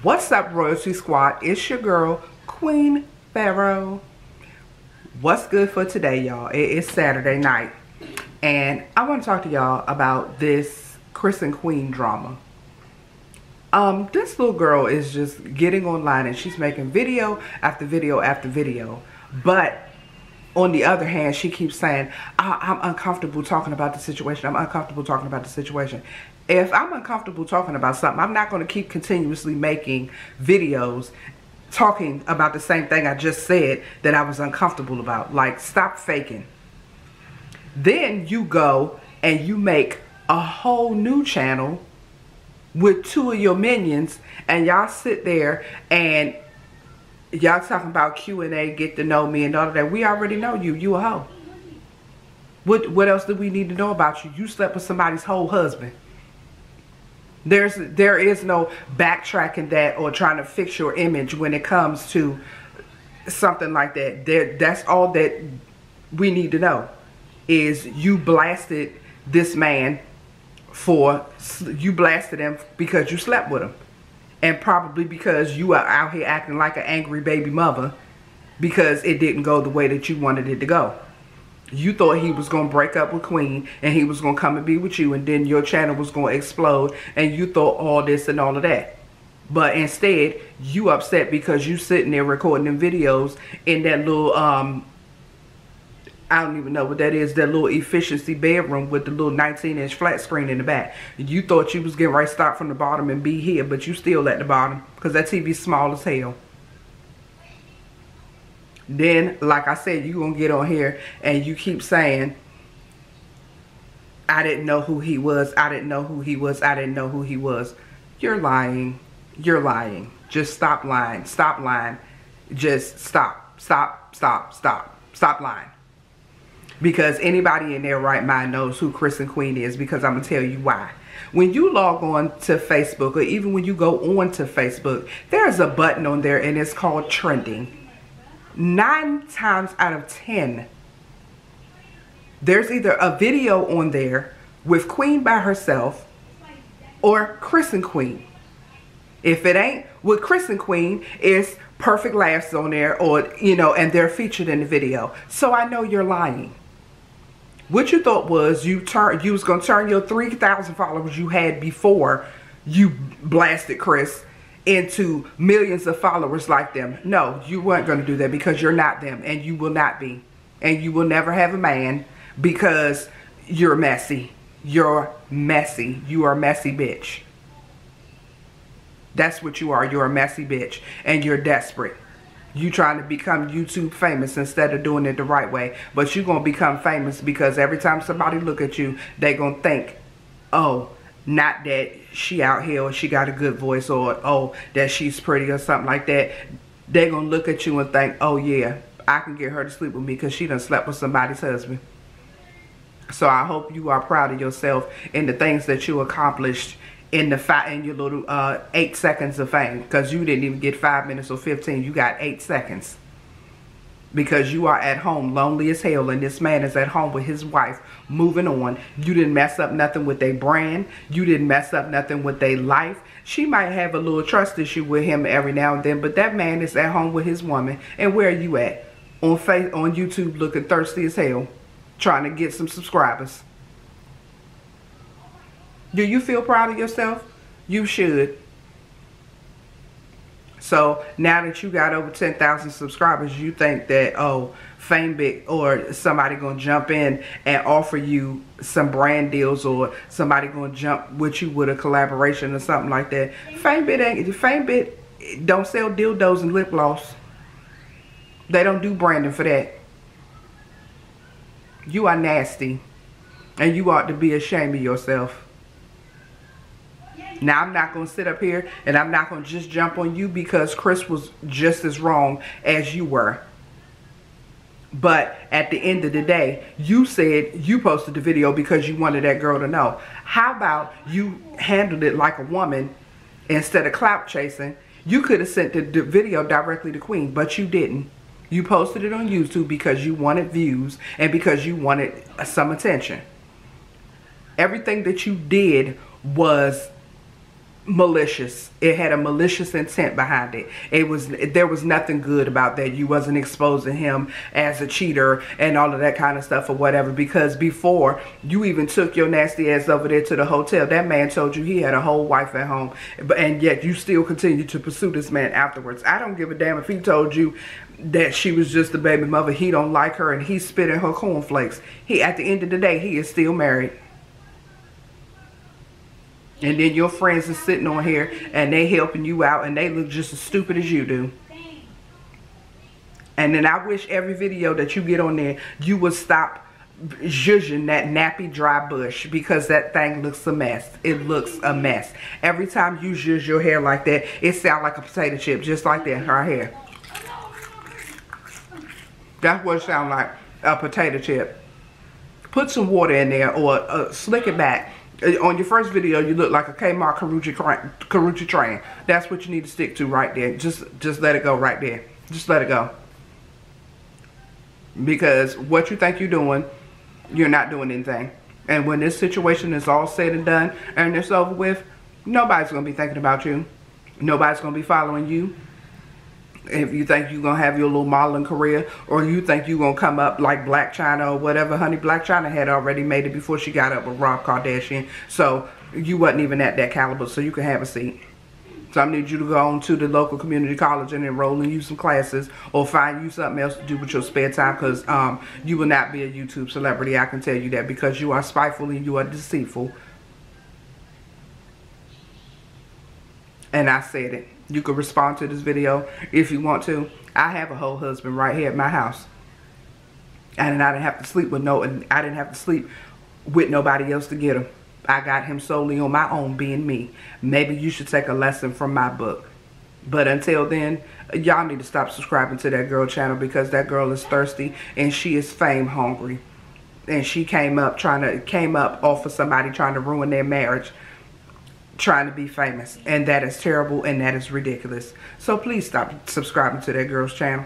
What's up, Royalty Squad? It's your girl, Queen Pharaoh. What's good for today, y'all? It is Saturday night, and I want to talk to y'all about this Chris and Queen drama. This little girl is just getting online and she's making video after video after video, but on the other hand, she keeps saying, I'm uncomfortable talking about the situation. I'm uncomfortable talking about the situation. If I'm uncomfortable talking about something, I'm not going to keep continuously making videos talking about the same thing I just said that I was uncomfortable about. Like, stop faking. Then you go and you make a whole new channel with two of your minions, and y'all sit there and y'all talking about Q&A, get to know me and all of that. We already know you. You a hoe. What else do we need to know about you? You slept with somebody's whole husband. There is no backtracking that or trying to fix your image when it comes to something like that. That's all that we need to know, is you blasted this man you blasted him because you slept with him. And probably because you are out here acting like an angry baby mother because it didn't go the way that you wanted it to go. You thought he was going to break up with Queen and he was going to come and be with you, and then your channel was going to explode and you thought all this and all of that. But instead, you upset because you sitting there recording them videos in that little, I don't even know what that is, that little efficiency bedroom with the little 19-inch flat screen in the back. You thought you was getting right to start from the bottom and be here, but you still at the bottom because that TV's small as hell. Then, like I said, you gonna get on here and you keep saying, I didn't know who he was, I didn't know who he was, I didn't know who he was. You're lying. You're lying. Just stop lying. Stop lying. Just stop. Stop, stop, stop. Stop lying. Because anybody in their right mind knows who Chris and Queen is, because I'm going to tell you why. When you log on to Facebook, or even when you go on to Facebook, there's a button on there and it's called trending. 9 times out of 10, there's either a video on there with Queen by herself or Chris and Queen. If it ain't with Chris and Queen, it's perfect laughs on there, or, you know, and they're featured in the video. So I know you're lying. What you thought was you was going to turn your 3,000 followers you had before you blasted Chris into millions of followers like them. No, you weren't going to do that, because you're not them, and you will not be. And you will never have a man, because you're messy. You're messy. You are a messy bitch. That's what you are. You're a messy bitch, and you're desperate. You trying to become YouTube famous instead of doing it the right way. But you're going to become famous because every time somebody look at you, they going to think, oh, not that she out here or she got a good voice, or oh, that she's pretty or something like that. They're going to look at you and think, oh yeah, I can get her to sleep with me because she done slept with somebody's husband. So I hope you are proud of yourself in the things that you accomplished in your little 8 seconds of fame, because you didn't even get 5 minutes or 15. You got 8 seconds, because you are at home lonely as hell, and this man is at home with his wife moving on. You didn't mess up nothing with their brand. You didn't mess up nothing with their life. She might have a little trust issue with him every now and then, but that man is at home with his woman. And where are you at? On YouTube, looking thirsty as hell, trying to get some subscribers. Do you feel proud of yourself? You should. So now that you got over 10,000 subscribers, you think that, oh, FameBit or somebody gonna jump in and offer you some brand deals, or somebody gonna jump with you with a collaboration or something like that. FameBit don't sell dildos and lip gloss. They don't do branding for that. You are nasty, and you ought to be ashamed of yourself. Now, I'm not going to sit up here and I'm not going to just jump on you because Chris was just as wrong as you were. But at the end of the day, you said you posted the video because you wanted that girl to know. How about you handled it like a woman instead of clout chasing? You could have sent the video directly to Queen, but you didn't. You posted it on YouTube because you wanted views and because you wanted some attention. Everything that you did was malicious. It had a malicious intent behind it. There was nothing good about that. You wasn't exposing him as a cheater and all of that kind of stuff or whatever, because before you even took your nasty ass over there to the hotel, that man told you he had a whole wife at home, and yet you still continue to pursue this man afterwards. I don't give a damn if he told you that she was just a baby mother. He don't like her and he spit in her cornflakes. At the end of the day, he is still married. And then your friends are sitting on here and they helping you out and they look just as stupid as you do. And then I wish every video that you get on there, you would stop zhuzhing that nappy dry bush, because that thing looks a mess. It looks a mess. Every time you zhuzh your hair like that, it sounds like a potato chip, just like that right here. That's what it sounds like, a potato chip. Put some water in there or slick it back. On your first video, you look like a Kmart Karuchi train. That's what you need to stick to right there. Just let it go right there. Just let it go. Because what you think you're doing, you're not doing anything. And when this situation is all said and done and it's over with, nobody's going to be thinking about you. Nobody's going to be following you. If you think you're going to have your little modeling career, or you think you're going to come up like Black China or whatever, honey, Black China had already made it before she got up with Rob Kardashian. So you wasn't even at that caliber, so you can have a seat. So I need you to go on to the local community college and enroll in you some classes, or find you something else to do with your spare time, because you will not be a YouTube celebrity. I can tell you that, because you are spiteful and you are deceitful. And I said it. You can respond to this video if you want to. I have a whole husband right here at my house, and I didn't have to sleep with nobody else to get him. I got him solely on my own, being me. Maybe you should take a lesson from my book. But until then, y'all need to stop subscribing to that girl channel, because that girl is thirsty and she is fame hungry. And she came up off of somebody trying to ruin their marriage, trying to be famous, and that is terrible and that is ridiculous. So please stop subscribing to that girl's channel.